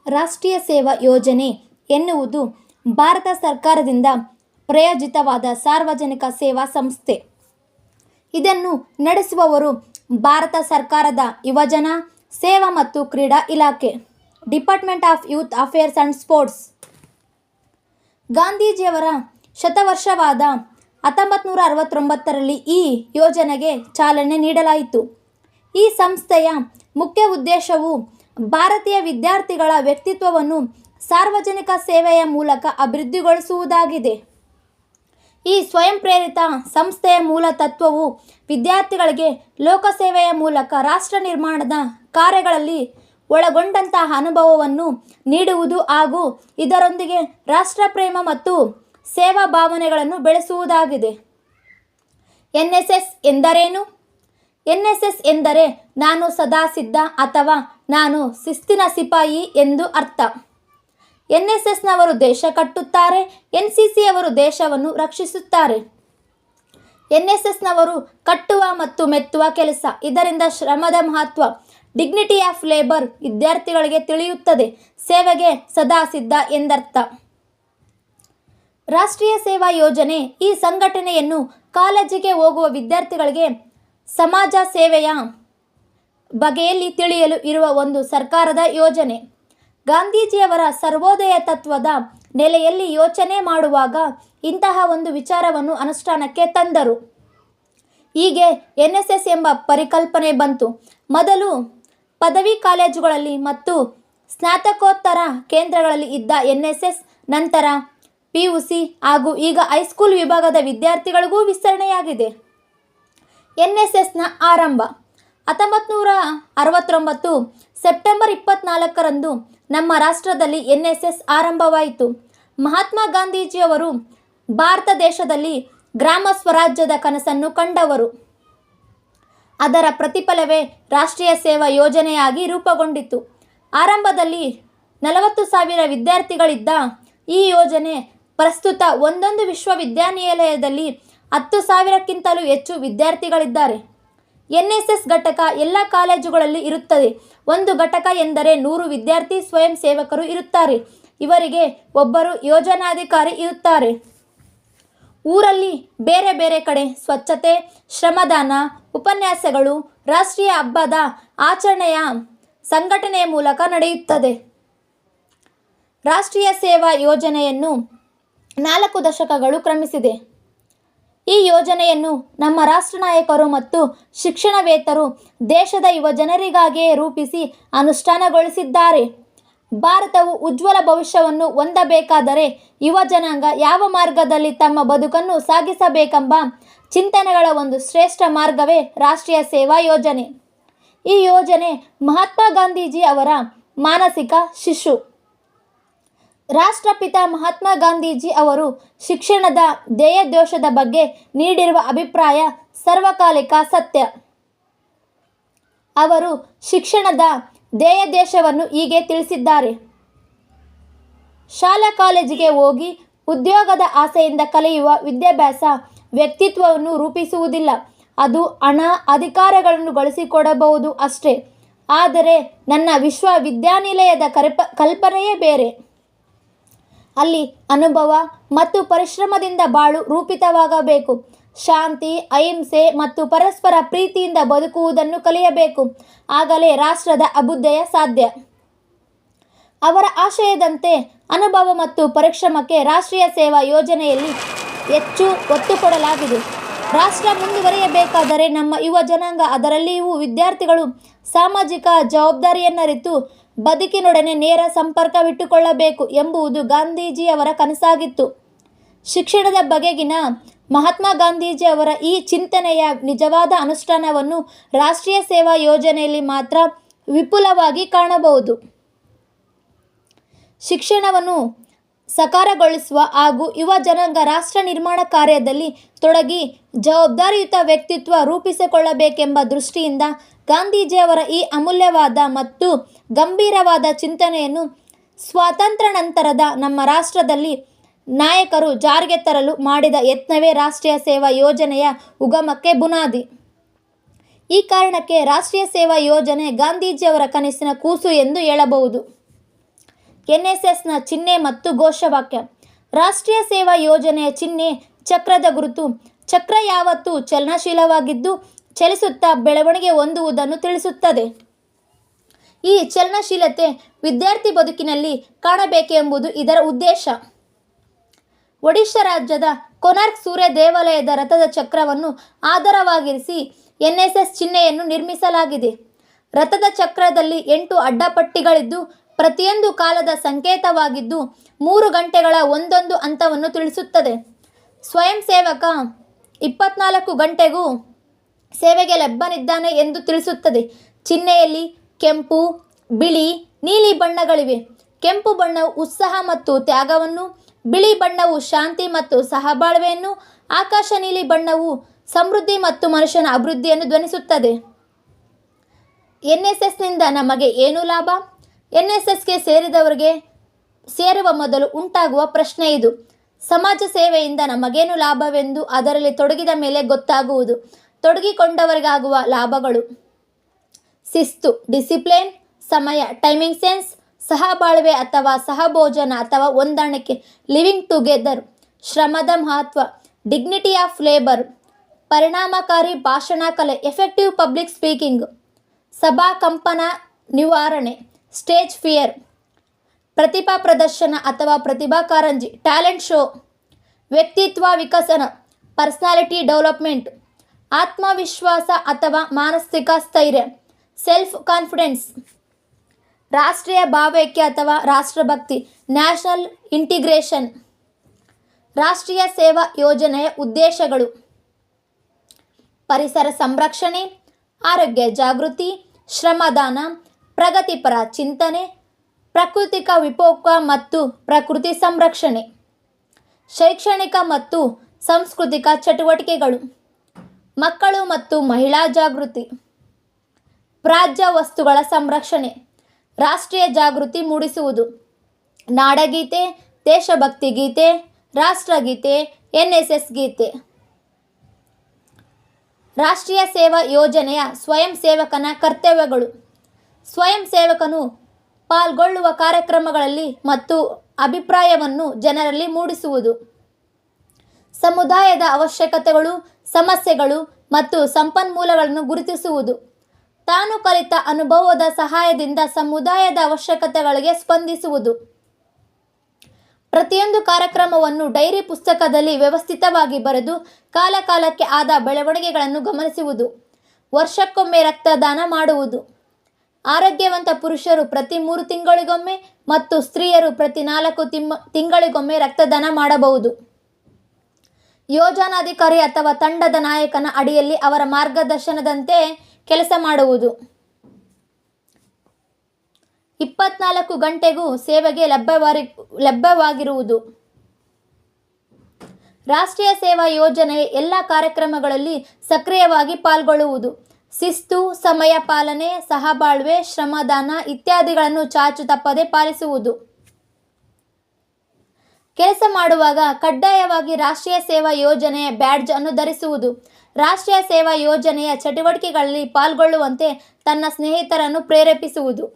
ರಾಷ್ಟ್ರೀಯ ಸೇವಾ ಯೋಜನೆ ಎನ್ನುವುದು ಭಾರತ ಸರ್ಕಾರದಿಂದ ಪ್ರಾಯೋಜಿತವಾದ ಸಾರ್ವಜನಿಕ ಸೇವಾ ಸಂಸ್ಥೆ. ಇದನ್ನು ನಡೆಸುವವರು ಭಾರತ ಸರ್ಕಾರದ ಯುವಜನ ಸೇವಾ ಮತ್ತು ಕ್ರೀಡಾ ಇಲಾಖೆ, department of youth affairs and sports. ಗಾಂಧೀಜಿಯವರ ಶತವರ್ಷವಾದ 1969ರಲ್ಲಿ ಈ ಯೋಜನೆಗೆ ಚಾಲನೆ ನೀಡಲಾಯಿತು. ಈ ಸಂಸ್ಥೆಯ ಮುಖ್ಯ ಉದ್ದೇಶವು ಭಾರತೀಯ ವಿದ್ಯಾರ್ಥಿಗಳ ವ್ಯಕ್ತಿತ್ವವನ್ನು ಸಾರ್ವಜನಿಕ ಸೇವೆಯ ಮೂಲಕ ಅಭಿವೃದ್ಧಿಗೊಳಿಸುವುದಾಗಿದೆ. ಈ ಸ್ವಯಂ ಪ್ರೇರಿತ ಸಂಸ್ಥೆಯ ಮೂಲ ತತ್ವವು ವಿದ್ಯಾರ್ಥಿಗಳಿಗೆ ಲೋಕಸೇವೆಯ ಮೂಲಕ ರಾಷ್ಟ್ರ ನಿರ್ಮಾಣದ ಕಾರ್ಯಗಳಲ್ಲಿ ಒಳಗೊಂಡಂತಹ ಅನುಭವವನ್ನು ನೀಡುವುದು ಹಾಗೂ ಇದರೊಂದಿಗೆ ರಾಷ್ಟ್ರಪ್ರೇಮ ಮತ್ತು ಸೇವಾ ಭಾವನೆಗಳನ್ನು ಬೆಳೆಸುವುದಾಗಿದೆ. ಎನ್ಎಸ್ಎಸ್ ಎಂದರೇನು? ಎನ್ಎಸ್ಎಸ್ ಎಂದರೆ ನಾನು ಸದಾ ಸಿದ್ಧ ಅಥವಾ ನಾನು ಶಿಸ್ತಿನ ಸಿಪಾಯಿ ಎಂದು ಅರ್ಥ. ಎನ್ಎಸ್ಎಸ್ನವರು ದೇಶ ಕಟ್ಟುತ್ತಾರೆ, ಎನ್ಸಿಸಿಯವರು ದೇಶವನ್ನು ರಕ್ಷಿಸುತ್ತಾರೆ. ಎನ್ಎಸ್ಎಸ್ನವರು ಕಟ್ಟುವ ಮತ್ತು ಮೆತ್ತುವ ಕೆಲಸ. ಇದರಿಂದ ಶ್ರಮದ ಮಹತ್ವ, ಡಿಗ್ನಿಟಿ ಆಫ್ ಲೇಬರ್ ವಿದ್ಯಾರ್ಥಿಗಳಿಗೆ ತಿಳಿಯುತ್ತದೆ. ಸೇವೆಗೆ ಸದಾ ಸಿದ್ಧ ಎಂದರ್ಥ. ರಾಷ್ಟ್ರೀಯ ಸೇವಾ ಯೋಜನೆ ಈ ಸಂಘಟನೆಯನ್ನು ಕಾಲೇಜಿಗೆ ಹೋಗುವ ವಿದ್ಯಾರ್ಥಿಗಳಿಗೆ ಸಮಾಜ ಸೇವೆಯ ಬಗೆಯಲ್ಲಿ ತಿಳಿಯಲು ಇರುವ ಒಂದು ಸರ್ಕಾರದ ಯೋಜನೆ. ಗಾಂಧೀಜಿಯವರ ಸರ್ವೋದಯ ತತ್ವದ ನೆಲೆಯಲ್ಲಿ ಯೋಚನೆ ಮಾಡುವಾಗ ಇಂತಹ ಒಂದು ವಿಚಾರವನ್ನು ಅನುಷ್ಠಾನಕ್ಕೆ ತಂದರು. ಹೀಗೆ ಎನ್ಎಸ್ಎಸ್ ಎಂಬ ಪರಿಕಲ್ಪನೆ ಬಂತು. ಮೊದಲು ಪದವಿ ಕಾಲೇಜುಗಳಲ್ಲಿ ಮತ್ತು ಸ್ನಾತಕೋತ್ತರ ಕೇಂದ್ರಗಳಲ್ಲಿ ಇದ್ದ ಎನ್ಎಸ್ಎಸ್ ನಂತರ ಪಿಯುಸಿ ಹಾಗೂ ಈಗ ಹೈಸ್ಕೂಲ್ ವಿಭಾಗದ ವಿದ್ಯಾರ್ಥಿಗಳಿಗೂ ವಿಸ್ತರಣೆಯಾಗಿದೆ. ಎನ್ಎಸ್ಎಸ್ನ ಆರಂಭ 1969 ಸೆಪ್ಟೆಂಬರ್ 24ರಂದು ನಮ್ಮ ರಾಷ್ಟ್ರದಲ್ಲಿ ಎನ್ಎಸ್ಎಸ್ ಆರಂಭವಾಯಿತು. ಮಹಾತ್ಮ ಗಾಂಧೀಜಿಯವರು ಭಾರತ ದೇಶದಲ್ಲಿ ಗ್ರಾಮ ಸ್ವರಾಜ್ಯದ ಕನಸನ್ನು ಕಂಡವರು. ಅದರ ಪ್ರತಿಫಲವೇ ರಾಷ್ಟ್ರೀಯ ಸೇವಾ ಯೋಜನೆಯಾಗಿ ರೂಪುಗೊಂಡಿತು. ಆರಂಭದಲ್ಲಿ 40,000 ವಿದ್ಯಾರ್ಥಿಗಳಿದ್ದ ಈ ಯೋಜನೆ ಪ್ರಸ್ತುತ ಒಂದೊಂದು ವಿಶ್ವವಿದ್ಯಾನಿಲಯದಲ್ಲಿ 10,000ಕ್ಕಿಂತಲೂ ಹೆಚ್ಚು ವಿದ್ಯಾರ್ಥಿಗಳಿದ್ದಾರೆ. ಎನ್ಎಸ್ಎಸ್ ಘಟಕ ಎಲ್ಲ ಕಾಲೇಜುಗಳಲ್ಲಿ ಇರುತ್ತದೆ. ಒಂದು ಘಟಕ ಎಂದರೆ 100 ವಿದ್ಯಾರ್ಥಿ ಸ್ವಯಂ ಸೇವಕರು ಇರುತ್ತಾರೆ. ಇವರಿಗೆ ಒಬ್ಬರು ಯೋಜನಾಧಿಕಾರಿ ಇರುತ್ತಾರೆ. ಊರಲ್ಲಿ ಬೇರೆ ಬೇರೆ ಕಡೆ ಸ್ವಚ್ಛತೆ, ಶ್ರಮದಾನ, ಉಪನ್ಯಾಸಗಳು, ರಾಷ್ಟ್ರೀಯ ಹಬ್ಬದ ಆಚರಣೆಯ ಸಂಘಟನೆಯ ಮೂಲಕ ನಡೆಯುತ್ತದೆ. ರಾಷ್ಟ್ರೀಯ ಸೇವಾ ಯೋಜನೆಯನ್ನು 4 ದಶಕಗಳು ಕ್ರಮಿಸಿದೆ. ಈ ಯೋಜನೆಯನ್ನು ನಮ್ಮ ರಾಷ್ಟ್ರ ನಾಯಕರು ಮತ್ತು ಶಿಕ್ಷಣವೇತ್ತರು ದೇಶದ ಯುವ ಜನರಿಗಾಗಿಯೇ ರೂಪಿಸಿ ಅನುಷ್ಠಾನಗೊಳಿಸಿದ್ದಾರೆ. ಭಾರತವು ಉಜ್ವಲ ಭವಿಷ್ಯವನ್ನು ಹೊಂದಬೇಕಾದರೆ ಯುವ ಜನಾಂಗ ಯಾವ ಮಾರ್ಗದಲ್ಲಿ ತಮ್ಮ ಬದುಕನ್ನು ಸಾಗಿಸಬೇಕೆಂಬ ಚಿಂತನೆಗಳ ಒಂದು ಶ್ರೇಷ್ಠ ಮಾರ್ಗವೇ ರಾಷ್ಟ್ರೀಯ ಸೇವಾ ಯೋಜನೆ. ಈ ಯೋಜನೆ ಮಹಾತ್ಮ ಗಾಂಧೀಜಿ ಅವರ ಮಾನಸಿಕ ಶಿಶು. ರಾಷ್ಟ್ರಪಿತ ಮಹಾತ್ಮ ಗಾಂಧೀಜಿ ಅವರು ಶಿಕ್ಷಣದ ಧ್ಯೇಯೋದ್ದೇಶದ ಬಗ್ಗೆ ನೀಡಿರುವ ಅಭಿಪ್ರಾಯ ಸರ್ವಕಾಲಿಕ ಸತ್ಯ. ಅವರು ಶಿಕ್ಷಣದ ಧ್ಯೇಯೋದ್ದೇಶವನ್ನು ಹೀಗೆ ತಿಳಿಸಿದ್ದಾರೆ: ಶಾಲಾ ಕಾಲೇಜಿಗೆ ಹೋಗಿ ಉದ್ಯೋಗದ ಆಸೆಯಿಂದ ಕಲಿಯುವ ವಿದ್ಯಾಭ್ಯಾಸ ವ್ಯಕ್ತಿತ್ವವನ್ನು ರೂಪಿಸುವುದಿಲ್ಲ. ಅದು ಹಣ, ಅಧಿಕಾರಗಳನ್ನು ಗಳಿಸಿಕೊಡಬಹುದು ಅಷ್ಟೇ. ಆದರೆ ನನ್ನ ವಿಶ್ವವಿದ್ಯಾನಿಲಯದ ಕಲ್ಪನೆಯೇ ಬೇರೆ. ಅಲ್ಲಿ ಅನುಭವ ಮತ್ತು ಪರಿಶ್ರಮದಿಂದ ಬಾಳು ರೂಪಿತವಾಗಬೇಕು. ಶಾಂತಿ, ಅಹಿಂಸೆ ಮತ್ತು ಪರಸ್ಪರ ಪ್ರೀತಿಯಿಂದ ಬದುಕುವುದನ್ನು ಕಲಿಯಬೇಕು. ಆಗಲೇ ರಾಷ್ಟ್ರದ ಅಭ್ಯುದಯ ಸಾಧ್ಯ. ಅವರ ಆಶಯದಂತೆ ಅನುಭವ ಮತ್ತು ಪರಿಶ್ರಮಕ್ಕೆ ರಾಷ್ಟ್ರೀಯ ಸೇವಾ ಯೋಜನೆಯಲ್ಲಿ ಹೆಚ್ಚು ಒತ್ತು ಕೊಡಲಾಗಿದೆ. ರಾಷ್ಟ್ರ ಮುಂದುವರಿಯಬೇಕಾದರೆ ನಮ್ಮ ಯುವ ಜನಾಂಗ, ಅದರಲ್ಲಿಯೂ ವಿದ್ಯಾರ್ಥಿಗಳು ಸಾಮಾಜಿಕ ಜವಾಬ್ದಾರಿಯನ್ನರಿತು ಬದುಕಿನೊಡನೆ ನೇರ ಸಂಪರ್ಕವಿಟ್ಟುಕೊಳ್ಳಬೇಕು ಎಂಬುದು ಗಾಂಧೀಜಿಯವರ ಕನಸಾಗಿತ್ತು. ಶಿಕ್ಷಣದ ಬಗೆಗಿನ ಮಹಾತ್ಮ ಗಾಂಧೀಜಿಯವರ ಈ ಚಿಂತನೆಯ ನಿಜವಾದ ಅನುಷ್ಠಾನವನ್ನು ರಾಷ್ಟ್ರೀಯ ಸೇವಾ ಯೋಜನೆಯಲ್ಲಿ ಮಾತ್ರ ವಿಪುಲವಾಗಿ ಕಾಣಬಹುದು. ಶಿಕ್ಷಣವನ್ನು ಸಾಕಾರಗೊಳಿಸುವ ಹಾಗೂ ಯುವ ಜನಾಂಗ ರಾಷ್ಟ್ರ ನಿರ್ಮಾಣ ಕಾರ್ಯದಲ್ಲಿ ತೊಡಗಿ ಜವಾಬ್ದಾರಿಯುತ ವ್ಯಕ್ತಿತ್ವ ರೂಪಿಸಿಕೊಳ್ಳಬೇಕೆಂಬ ದೃಷ್ಟಿಯಿಂದ ಗಾಂಧೀಜಿಯವರ ಈ ಅಮೂಲ್ಯವಾದ ಮತ್ತು ಗಂಭೀರವಾದ ಚಿಂತನೆಯನ್ನು ಸ್ವಾತಂತ್ರ್ಯ ನಂತರದ ನಮ್ಮ ರಾಷ್ಟ್ರದಲ್ಲಿ ನಾಯಕರು ಜಾರಿಗೆ ತರಲು ಮಾಡಿದ ಯತ್ನವೇ ರಾಷ್ಟ್ರೀಯ ಸೇವಾ ಯೋಜನೆಯ ಉಗಮಕ್ಕೆ ಬುನಾದಿ. ಈ ಕಾರಣಕ್ಕೆ ರಾಷ್ಟ್ರೀಯ ಸೇವಾ ಯೋಜನೆ ಗಾಂಧೀಜಿಯವರ ಕನಸಿನ ಕೂಸು ಎಂದು ಹೇಳಬಹುದು. NSSನ ಚಿಹ್ನೆ ಮತ್ತು ಘೋಷವಾಕ್ಯ. ರಾಷ್ಟ್ರೀಯ ಸೇವಾ ಯೋಜನೆಯ ಚಿಹ್ನೆ ಚಕ್ರದ ಗುರುತು. ಚಕ್ರ ಯಾವತ್ತೂ ಚಲನಶೀಲವಾಗಿದ್ದು ಚಲಿಸುತ್ತಾ ಬೆಳವಣಿಗೆ ಹೊಂದುವುದನ್ನು ತಿಳಿಸುತ್ತದೆ. ಈ ಚಲನಶೀಲತೆ ವಿದ್ಯಾರ್ಥಿ ಬದುಕಿನಲ್ಲಿ ಕಾಣಬೇಕೆಂಬುದು ಇದರ ಉದ್ದೇಶ. ಒಡಿಶಾ ರಾಜ್ಯದ ಕೊನಾರ್ಕ್ ಸೂರ್ಯ ದೇವಾಲಯದ ರಥದ ಚಕ್ರವನ್ನು ಆಧಾರವಾಗಿರಿಸಿ NSS ಚಿಹ್ನೆಯನ್ನು ನಿರ್ಮಿಸಲಾಗಿದೆ. ರಥದ ಚಕ್ರದಲ್ಲಿ 8 ಅಡ್ಡಪಟ್ಟಿಗಳಿದ್ದು ಪ್ರತಿಯೊಂದು ಕಾಲದ ಸಂಕೇತವಾಗಿದ್ದು 3 ಗಂಟೆಗಳ ಒಂದೊಂದು ಹಂತವನ್ನು ತಿಳಿಸುತ್ತದೆ. ಸ್ವಯಂ ಸೇವಕ 24 ಗಂಟೆಗೂ ಸೇವೆಗೆ ಲಭ್ಯನಿದ್ದಾನೆ ಎಂದು ತಿಳಿಸುತ್ತದೆ. ಚಿಹ್ನೆಯಲ್ಲಿ ಕೆಂಪು, ಬಿಳಿ, ನೀಲಿ ಬಣ್ಣಗಳಿವೆ. ಕೆಂಪು ಬಣ್ಣವು ಉತ್ಸಾಹ ಮತ್ತು ತ್ಯಾಗವನ್ನು, ಬಿಳಿ ಬಣ್ಣವು ಶಾಂತಿ ಮತ್ತು ಸಹಬಾಳ್ವೆಯನ್ನು, ಆಕಾಶ ನೀಲಿ ಬಣ್ಣವು ಸಮೃದ್ಧಿ ಮತ್ತು ಮನುಷ್ಯನ ಅಭಿವೃದ್ಧಿಯನ್ನು ಧ್ವನಿಸುತ್ತದೆ. NSSನಿಂದ ನಮಗೆ ಏನು ಲಾಭ? NSSಗೆ ಸೇರುವ ಮೊದಲು ಉಂಟಾಗುವ ಪ್ರಶ್ನೆ ಇದು. ಸಮಾಜ ಸೇವೆಯಿಂದ ನಮಗೇನು ಲಾಭವೆಂದು ಅದರಲ್ಲಿ ತೊಡಗಿದ ಮೇಲೆ ಗೊತ್ತಾಗುವುದು. ತೊಡಗಿಕೊಂಡವರಿಗಾಗುವ ಲಾಭಗಳು: ಶಿಸ್ತು, ಡಿಸಿಪ್ಲಿನ್, ಸಮಯ, ಟೈಮಿಂಗ್ ಸೆನ್ಸ್, ಸಹಬಾಳ್ವೆ ಅಥವಾ ಸಹಭೋಜನ ಅಥವಾ ಹೊಂದಾಣಿಕೆ, ಲಿವಿಂಗ್ ಟುಗೆದರ್, ಶ್ರಮದ ಮಹತ್ವ, ಡಿಗ್ನಿಟಿ ಆಫ್ ಲೇಬರ್, ಪರಿಣಾಮಕಾರಿ ಭಾಷಣ ಕಲೆ, ಎಫೆಕ್ಟಿವ್ ಪಬ್ಲಿಕ್ ಸ್ಪೀಕಿಂಗ್, ಸಭಾ ಕಂಪನ ನಿವಾರಣೆ, ಸ್ಟೇಜ್ ಫಿಯರ್, ಪ್ರತಿಭಾ ಪ್ರದರ್ಶನ ಅಥವಾ ಪ್ರತಿಭಾ ಕಾರಂಜಿ, ಟ್ಯಾಲೆಂಟ್ ಶೋ, ವ್ಯಕ್ತಿತ್ವ ವಿಕಸನ, ಪರ್ಸನಾಲಿಟಿ ಡೆವಲಪ್ಮೆಂಟ್, ಆತ್ಮವಿಶ್ವಾಸ ಅಥವಾ ಮಾನಸಿಕ ಸ್ಥೈರ್ಯ, ಸೆಲ್ಫ್ ಕಾನ್ಫಿಡೆನ್ಸ್, ರಾಷ್ಟ್ರೀಯ ಭಾವೈಕ್ಯ ಅಥವಾ ರಾಷ್ಟ್ರಭಕ್ತಿ, ನ್ಯಾಷನಲ್ ಇಂಟಿಗ್ರೇಷನ್. ರಾಷ್ಟ್ರೀಯ ಸೇವಾ ಯೋಜನೆಯ ಉದ್ದೇಶಗಳು: ಪರಿಸರ ಸಂರಕ್ಷಣೆ, ಆರೋಗ್ಯ ಜಾಗೃತಿ, ಶ್ರಮದಾನ, ಪ್ರಗತಿಪರ ಚಿಂತನೆ, ಪ್ರಾಕೃತಿಕ ವಿಕೋಪ ಮತ್ತು ಪ್ರಕೃತಿ ಸಂರಕ್ಷಣೆ, ಶೈಕ್ಷಣಿಕ ಮತ್ತು ಸಾಂಸ್ಕೃತಿಕ ಚಟುವಟಿಕೆಗಳು, ಮಕ್ಕಳು ಮತ್ತು ಮಹಿಳಾ ಜಾಗೃತಿ, ಪ್ರಾಜ್ಯ ವಸ್ತುಗಳ ಸಂರಕ್ಷಣೆ, ರಾಷ್ಟ್ರೀಯ ಜಾಗೃತಿ ಮೂಡಿಸುವುದು, ನಾಡಗೀತೆ, ದೇಶಭಕ್ತಿ ಗೀತೆ, ರಾಷ್ಟ್ರಗೀತೆ, NSS ಗೀತೆ. ರಾಷ್ಟ್ರೀಯ ಸೇವಾ ಯೋಜನೆಯ ಸ್ವಯಂ ಸೇವಕನ ಕರ್ತವ್ಯಗಳು: ಸ್ವಯಂ ಸೇವಕನು ಪಾಲ್ಗೊಳ್ಳುವ ಕಾರ್ಯಕ್ರಮಗಳಲ್ಲಿ ಮತ್ತು ಅಭಿಪ್ರಾಯವನ್ನು ಜನರಲ್ಲಿ ಮೂಡಿಸುವುದು, ಸಮುದಾಯದ ಅವಶ್ಯಕತೆಗಳು, ಸಮಸ್ಯೆಗಳು ಮತ್ತು ಸಂಪನ್ಮೂಲಗಳನ್ನು ಗುರುತಿಸುವುದು, ತಾನು ಕಲಿತ ಅನುಭವದ ಸಹಾಯದಿಂದ ಸಮುದಾಯದ ಅವಶ್ಯಕತೆಗಳಿಗೆ ಸ್ಪಂದಿಸುವುದು, ಪ್ರತಿಯೊಂದು ಕಾರ್ಯಕ್ರಮವನ್ನು ಡೈರಿ ಪುಸ್ತಕದಲ್ಲಿ ವ್ಯವಸ್ಥಿತವಾಗಿ ಬರೆದು ಕಾಲಕಾಲಕ್ಕೆ ಆದ ಬೆಳವಣಿಗೆಗಳನ್ನು ಗಮನಿಸುವುದು, ವರ್ಷಕ್ಕೊಮ್ಮೆ ರಕ್ತದಾನ ಮಾಡುವುದು, ಆರೋಗ್ಯವಂತ ಪುರುಷರು ಪ್ರತಿ 3 ತಿಂಗಳಿಗೊಮ್ಮೆ ಮತ್ತು ಸ್ತ್ರೀಯರು ಪ್ರತಿ 4 ತಿಂಗಳಿಗೊಮ್ಮೆ ರಕ್ತದಾನ ಮಾಡಬಹುದು. ಯೋಜನಾಧಿಕಾರಿ ಅಥವಾ ತಂಡದ ನಾಯಕನ ಅಡಿಯಲ್ಲಿ ಅವರ ಮಾರ್ಗದರ್ಶನದಂತೆ ಕೆಲಸ ಮಾಡುವುದು. 24 ಗಂಟೆಗೂ ಸೇವೆಗೆ ಲಭ್ಯವಾಗಿರುವುದು. ರಾಷ್ಟ್ರೀಯ ಸೇವಾ ಯೋಜನೆಯ ಎಲ್ಲ ಕಾರ್ಯಕ್ರಮಗಳಲ್ಲಿ ಸಕ್ರಿಯವಾಗಿ ಪಾಲ್ಗೊಳ್ಳುವುದು. ಶಿಸ್ತು, ಸಮಯ ಪಾಲನೆ, ಸಹಬಾಳ್ವೆ, ಶ್ರಮದಾನ ಇತ್ಯಾದಿಗಳನ್ನು ಚಾಚು ತಪ್ಪದೆ ಪಾಲಿಸುವುದು. ಕೆಲಸ ಮಾಡುವಾಗ ಕಡ್ಡಾಯವಾಗಿ ರಾಷ್ಟ್ರೀಯ ಸೇವಾ ಯೋಜನೆಯ ಬ್ಯಾಡ್ಜ್ ಅನ್ನು ಧರಿಸುವುದು. ರಾಷ್ಟ್ರೀಯ ಸೇವಾ ಯೋಜನೆಯ ಚಟುವಟಿಕೆಗಳಲ್ಲಿ ಪಾಲ್ಗೊಳ್ಳುವಂತೆ ತನ್ನ ಸ್ನೇಹಿತರನ್ನು ಪ್ರೇರೇಪಿಸುವುದು.